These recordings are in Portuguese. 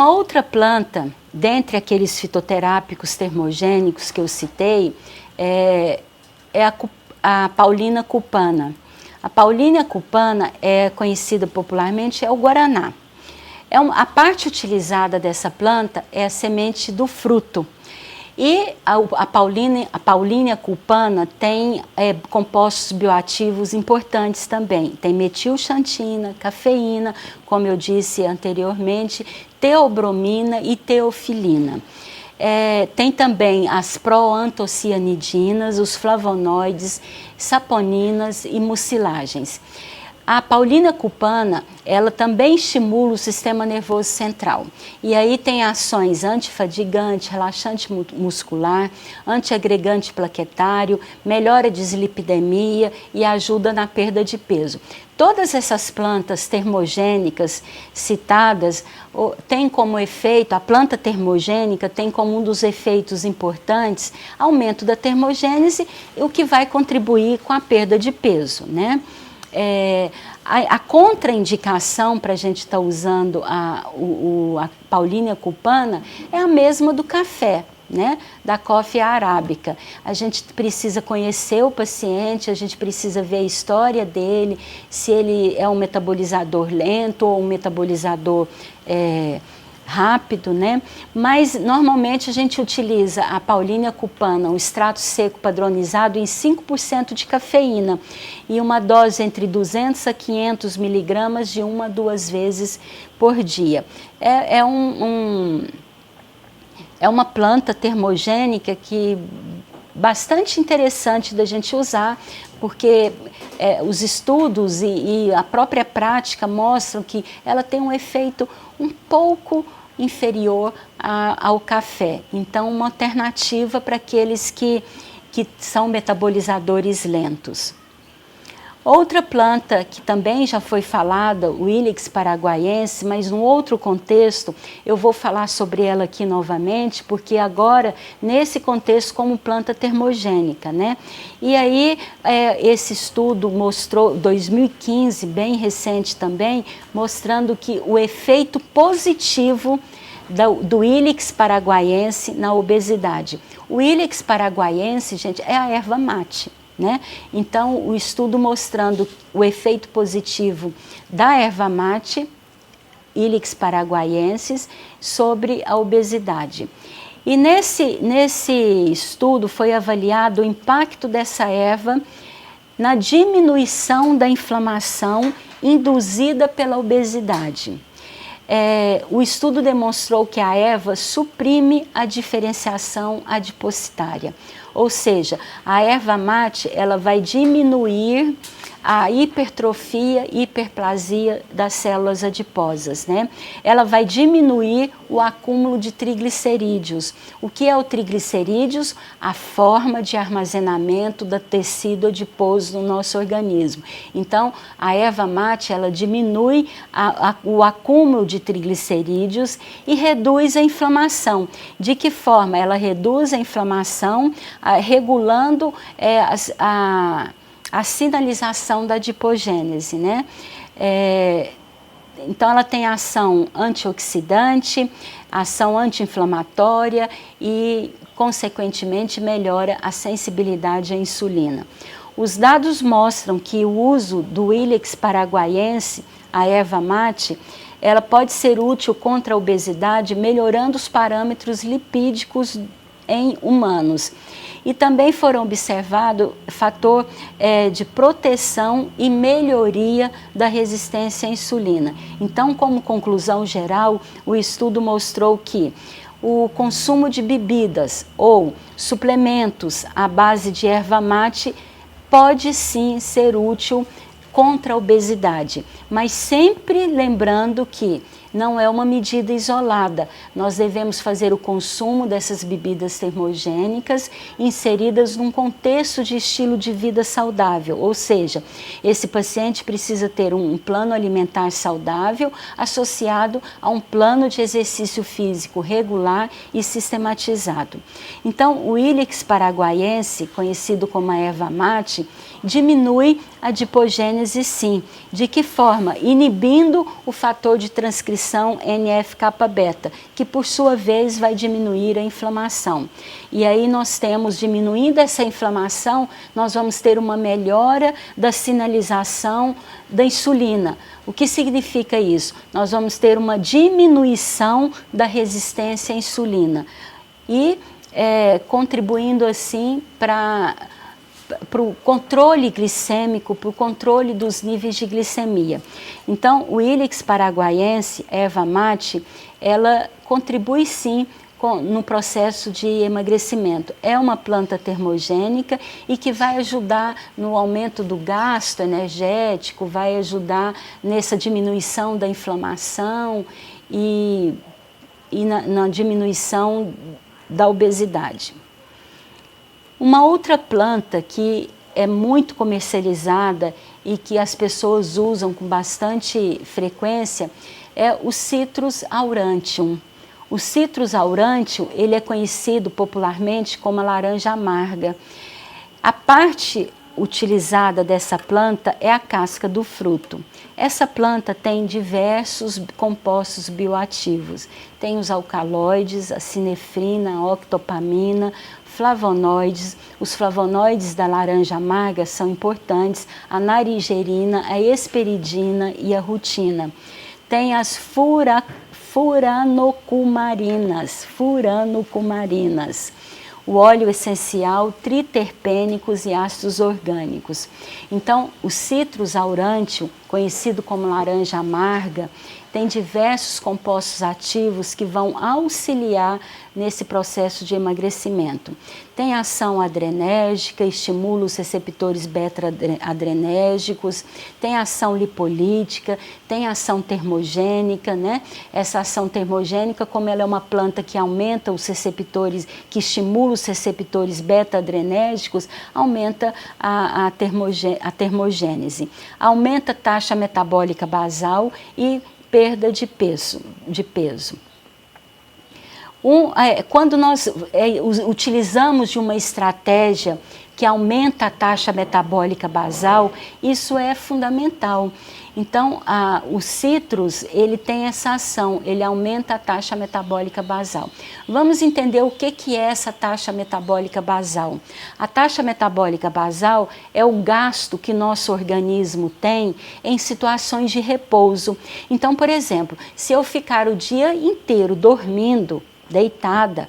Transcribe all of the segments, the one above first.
Uma outra planta, dentre aqueles fitoterápicos termogênicos que eu citei, é a Paulina cupana. A Paulina cupana é conhecida popularmente, é o guaraná. A parte utilizada dessa planta é a semente do fruto. E a Paulínia cupana tem compostos bioativos importantes também. Tem metilxantina, cafeína, como eu disse anteriormente, teobromina e teofilina. Tem também as proantocianidinas, os flavonoides, saponinas e mucilagens. A Paulina cupana, ela também estimula o sistema nervoso central. E aí tem ações antifadigante, relaxante muscular, antiagregante plaquetário, melhora a dislipidemia e ajuda na perda de peso. Todas essas plantas termogênicas citadas têm como efeito, a planta termogênica tem como um dos efeitos importantes aumento da termogênese, o que vai contribuir com a perda de peso, né? A contraindicação para a gente estar usando a Paulínia cupana é a mesma do café, né? Da Coffea arábica. A gente precisa conhecer o paciente, a gente precisa ver a história dele, se ele é um metabolizador lento ou um metabolizador rápido, né? Mas normalmente a gente utiliza a Paulínia cupana, um extrato seco padronizado em 5% de cafeína e uma dose entre 200 a 500 miligramas de 1 a 2 vezes por dia. É uma planta termogênica que bastante interessante da gente usar, porque os estudos e a própria prática mostram que ela tem um efeito um pouco inferior ao café. Então, uma alternativa para aqueles que são metabolizadores lentos. Outra planta que também já foi falada, o Ilex paraguaiense, mas num outro contexto, eu vou falar sobre ela aqui novamente, porque agora, nesse contexto, como planta termogênica, né? E aí, esse estudo mostrou, 2015, bem recente também, mostrando que o efeito positivo do Ilex paraguaiense na obesidade. O Ilex paraguaiense, gente, é a erva mate. Né? Então, o estudo mostrando o efeito positivo da erva mate, Ilex paraguaiensis, sobre a obesidade. E nesse estudo foi avaliado o impacto dessa erva na diminuição da inflamação induzida pela obesidade. O estudo demonstrou que a erva suprime a diferenciação adipocitária, ou seja, a erva mate ela vai diminuir a hipertrofia e hiperplasia das células adiposas, né? Ela vai diminuir o acúmulo de triglicerídeos. O que é o triglicerídeos? A forma de armazenamento do tecido adiposo no nosso organismo. Então, a erva mate, ela diminui o acúmulo de triglicerídeos e reduz a inflamação. De que forma? Ela reduz a inflamação, regulando a sinalização da adipogênese, né? Então, ela tem ação antioxidante, ação anti-inflamatória e, consequentemente, melhora a sensibilidade à insulina. Os dados mostram que o uso do Ilex paraguaiense, a erva mate, ela pode ser útil contra a obesidade, melhorando os parâmetros lipídicos em humanos. E também foram observados fator de proteção e melhoria da resistência à insulina. Então, como conclusão geral, o estudo mostrou que o consumo de bebidas ou suplementos à base de erva mate pode sim ser útil contra a obesidade, mas sempre lembrando que não é uma medida isolada. Nós devemos fazer o consumo dessas bebidas termogênicas inseridas num contexto de estilo de vida saudável, ou seja, esse paciente precisa ter um plano alimentar saudável associado a um plano de exercício físico regular e sistematizado. Então, o Ilex paraguaiense, conhecido como a erva mate, diminui adipogênese sim. De que forma? Inibindo o fator de transcrição NF-kappa-beta, que por sua vez vai diminuir a inflamação. E aí nós temos, diminuindo essa inflamação, nós vamos ter uma melhora da sinalização da insulina. O que significa isso? Nós vamos ter uma diminuição da resistência à insulina e contribuindo assim para o controle glicêmico, para o controle dos níveis de glicemia. Então, o Ilex paraguaiense, erva mate, ela contribui sim no processo de emagrecimento. É uma planta termogênica e que vai ajudar no aumento do gasto energético, vai ajudar nessa diminuição da inflamação e na diminuição da obesidade. Uma outra planta que é muito comercializada e que as pessoas usam com bastante frequência é o Citrus aurantium. O Citrus aurantium, ele é conhecido popularmente como a laranja amarga. A parte utilizada dessa planta é a casca do fruto. Essa planta tem diversos compostos bioativos. Tem os alcaloides, a sinefrina, a octopamina, flavonoides. Os flavonoides da laranja amarga são importantes, a naringerina, a hesperidina e a rutina. Tem as furanocumarinas, o óleo essencial, triterpênicos e ácidos orgânicos. Então, o Citrus aurantium, conhecido como laranja amarga, tem diversos compostos ativos que vão auxiliar nesse processo de emagrecimento. Tem ação adrenérgica, estimula os receptores beta-adrenérgicos, tem ação lipolítica, tem ação termogênica, né? Essa ação termogênica, como ela é uma planta que aumenta os receptores, que estimula os receptores beta-adrenérgicos, aumenta a termogênese, aumenta a taxa metabólica basal e perda de peso. Quando nós utilizamos de uma estratégia que aumenta a taxa metabólica basal, isso é fundamental. Então, o citrus, ele tem essa ação, ele aumenta a taxa metabólica basal. Vamos entender o que é essa taxa metabólica basal. A taxa metabólica basal é o gasto que nosso organismo tem em situações de repouso. Então, por exemplo, se eu ficar o dia inteiro dormindo, deitada,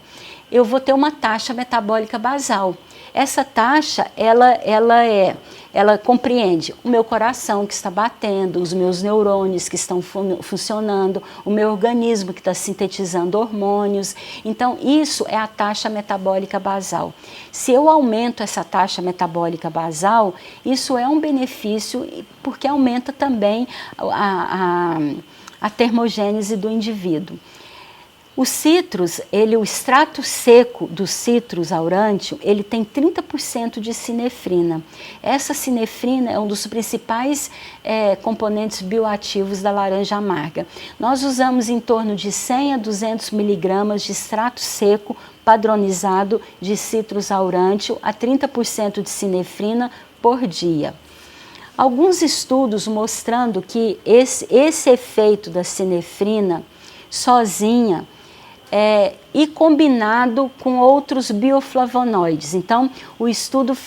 eu vou ter uma taxa metabólica basal. Essa taxa, ela compreende o meu coração que está batendo, os meus neurônios que estão funcionando, o meu organismo que está sintetizando hormônios. Então, isso é a taxa metabólica basal. Se eu aumento essa taxa metabólica basal, isso é um benefício porque aumenta também a termogênese do indivíduo. O citrus, o extrato seco do Citrus aurantium, ele tem 30% de sinefrina. Essa sinefrina é um dos principais componentes bioativos da laranja amarga. Nós usamos em torno de 100 a 200 miligramas de extrato seco padronizado de Citrus aurantium a 30% de sinefrina por dia. Alguns estudos mostrando que esse efeito da sinefrina sozinha e combinado com outros bioflavonoides. Então, o estudo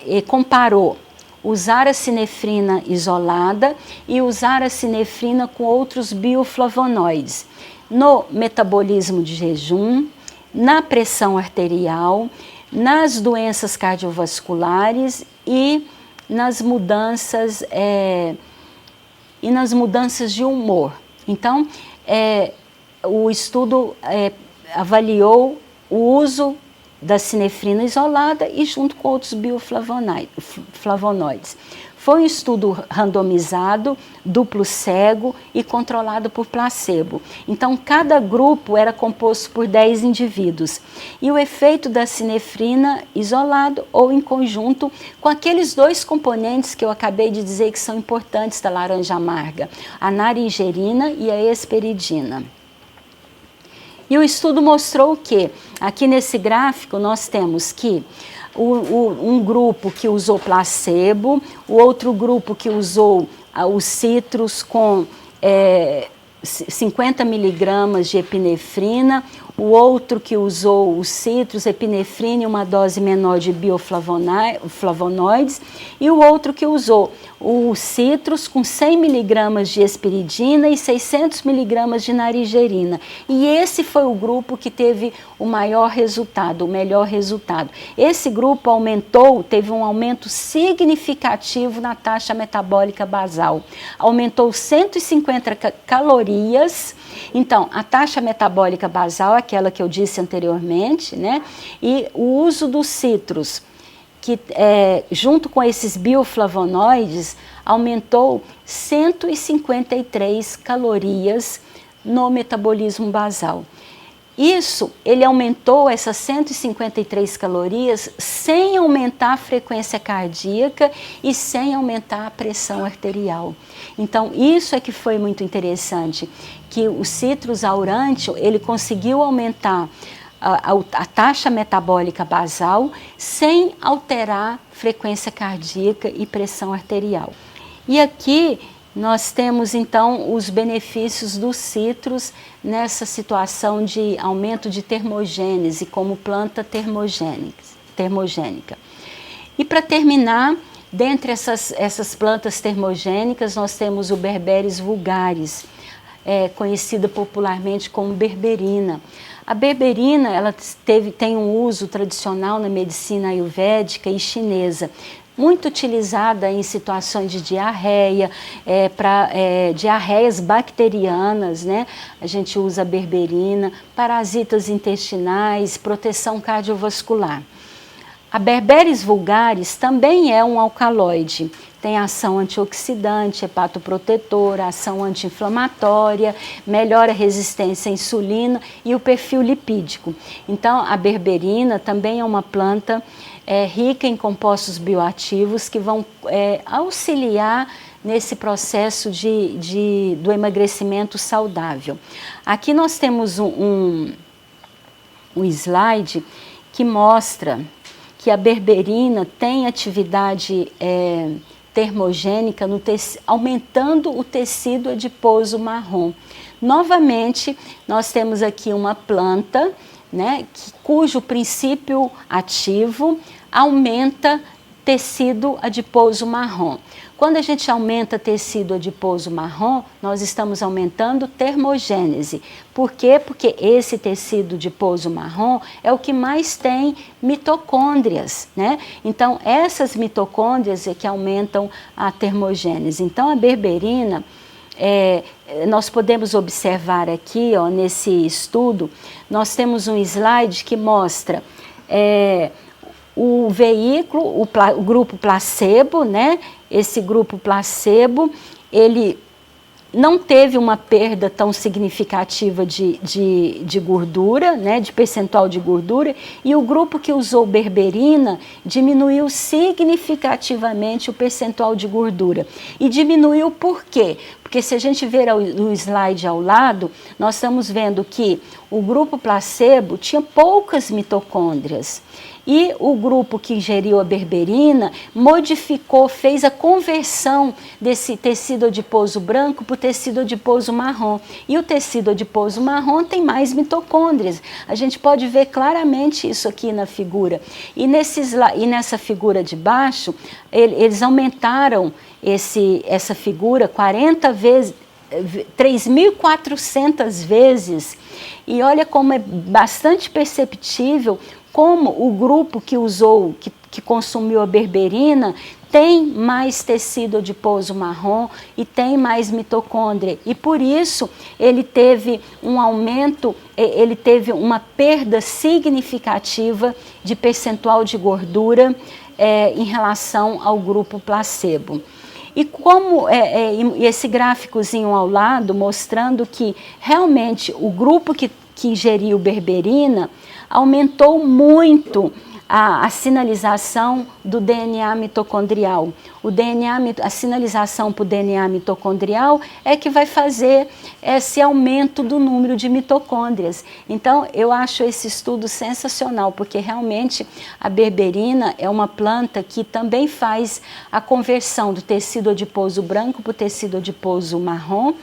e comparou usar a sinefrina isolada e usar a sinefrina com outros bioflavonoides no metabolismo de jejum, na pressão arterial, nas doenças cardiovasculares e nas mudanças de humor. Então, o estudo avaliou o uso da sinefrina isolada e junto com outros bioflavonoides. Foi um estudo randomizado, duplo cego e controlado por placebo. Então, cada grupo era composto por 10 indivíduos. E o efeito da sinefrina isolado ou em conjunto com aqueles dois componentes que eu acabei de dizer que são importantes da laranja amarga, a naringerina e a hesperidina. E o estudo mostrou que, aqui nesse gráfico, nós temos que um grupo que usou placebo, o outro grupo que usou os citros com 50 miligramas de epinefrina, o outro que usou os citros, epinefrina e uma dose menor de bioflavonoides, e o outro que usou os citros com 100 miligramas de hesperidina e 600 miligramas de narigerina. E esse foi o grupo que teve o maior resultado, o melhor resultado. Esse grupo teve um aumento significativo na taxa metabólica basal. Aumentou 150 calorias. Então, a taxa metabólica basal, aquela que eu disse anteriormente, né? E o uso dos citros, que junto com esses bioflavonoides, aumentou 153 calorias no metabolismo basal. Ele aumentou essas 153 calorias sem aumentar a frequência cardíaca e sem aumentar a pressão arterial. Então, isso é que foi muito interessante, que o citrus aurante, ele conseguiu aumentar a taxa metabólica basal sem alterar frequência cardíaca e pressão arterial. E aqui nós temos então os benefícios dos citros nessa situação de aumento de termogênese como planta termogênica. E para terminar, dentre essas plantas termogênicas, nós temos o Berberis vulgaris, conhecida popularmente como berberina. A berberina tem um uso tradicional na medicina ayurvédica e chinesa, muito utilizada em situações de diarreia, para diarreias bacterianas, né? A gente usa a berberina, parasitas intestinais, proteção cardiovascular. A Berberis vulgaris também é um alcaloide, tem ação antioxidante, hepatoprotetora, ação anti-inflamatória, melhora a resistência à insulina e o perfil lipídico. Então, a berberina também é uma planta rica em compostos bioativos que vão auxiliar nesse processo do emagrecimento saudável. Aqui nós temos um slide que mostra que a berberina tem atividade termogênica aumentando o tecido adiposo marrom. Novamente, nós temos aqui uma planta, né, cujo princípio ativo aumenta tecido adiposo marrom. Quando a gente aumenta tecido adiposo marrom, nós estamos aumentando termogênese. Por quê? Porque esse tecido adiposo marrom é o que mais tem mitocôndrias, né? Então, essas mitocôndrias é que aumentam a termogênese. Então, a berberina, nós podemos observar aqui, ó, nesse estudo, nós temos um slide que mostra o veículo, o grupo placebo, né? Esse grupo placebo, ele não teve uma perda tão significativa de gordura, né? De percentual de gordura, e o grupo que usou berberina diminuiu significativamente o percentual de gordura. E diminuiu por quê? Porque se a gente ver no slide ao lado, nós estamos vendo que o grupo placebo tinha poucas mitocôndrias. E o grupo que ingeriu a berberina fez a conversão desse tecido adiposo branco para o tecido adiposo marrom. E o tecido adiposo marrom tem mais mitocôndrias. A gente pode ver claramente isso aqui na figura. E nessa figura de baixo, eles aumentaram essa figura 40 vezes, 3.400 vezes. E olha como é bastante perceptível como o grupo que consumiu a berberina tem mais tecido adiposo marrom e tem mais mitocôndria. E por isso ele teve um aumento, ele teve uma perda significativa de percentual de gordura em relação ao grupo placebo. E como esse gráficozinho ao lado mostrando que realmente o grupo que que ingeriu berberina, aumentou muito a sinalização do DNA mitocondrial. A sinalização para o DNA mitocondrial é que vai fazer esse aumento do número de mitocôndrias. Então, eu acho esse estudo sensacional, porque realmente a berberina é uma planta que também faz a conversão do tecido adiposo branco para o tecido adiposo marrom,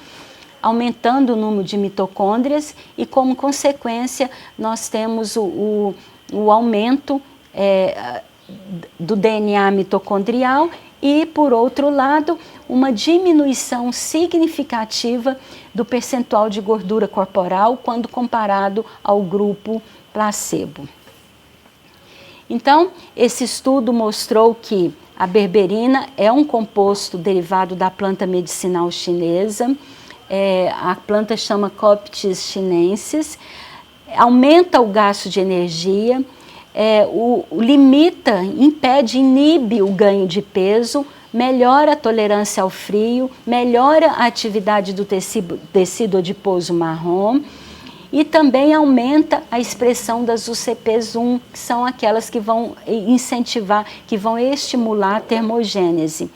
aumentando o número de mitocôndrias e, como consequência, nós temos o aumento do DNA mitocondrial e, por outro lado, uma diminuição significativa do percentual de gordura corporal quando comparado ao grupo placebo. Então, esse estudo mostrou que a berberina é um composto derivado da planta medicinal chinesa, a planta chama Coptis chinensis, aumenta o gasto de energia, limita, impede, inibe o ganho de peso, melhora a tolerância ao frio, melhora a atividade do tecido adiposo marrom e também aumenta a expressão das UCPs1, que são aquelas que vão incentivar, que vão estimular a termogênese.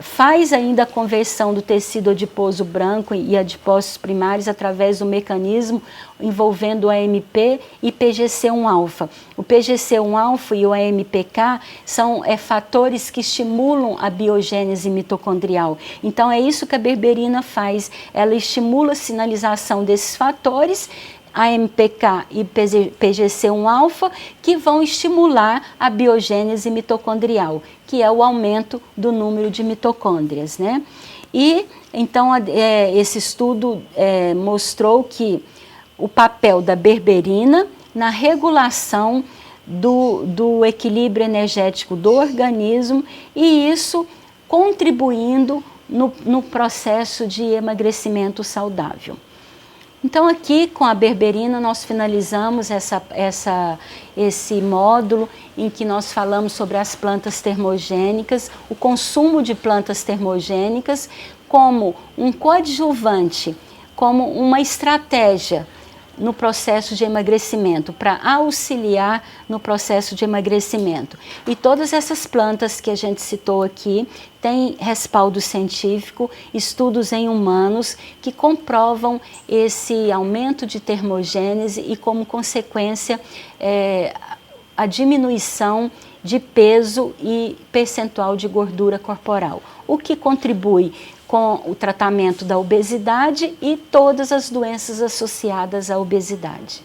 Faz ainda a conversão do tecido adiposo branco e adipócitos primários através do mecanismo envolvendo o AMP e PGC1-alfa. O PGC1-alfa e o AMPK são fatores que estimulam a biogênese mitocondrial. Então, é isso que a berberina faz. Ela estimula a sinalização desses fatores, AMPK e PGC1-alfa, que vão estimular a biogênese mitocondrial, que é o aumento do número de mitocôndrias, né? E, então, esse estudo mostrou que o papel da berberina na regulação do equilíbrio energético do organismo e isso contribuindo no processo de emagrecimento saudável. Então, aqui com a berberina nós finalizamos esse módulo em que nós falamos sobre as plantas termogênicas, o consumo de plantas termogênicas como um coadjuvante, como uma estratégia no processo de emagrecimento, para auxiliar no processo de emagrecimento. E todas essas plantas que a gente citou aqui têm respaldo científico, estudos em humanos que comprovam esse aumento de termogênese e, como consequência, a diminuição de peso e percentual de gordura corporal, o que contribui com o tratamento da obesidade e todas as doenças associadas à obesidade.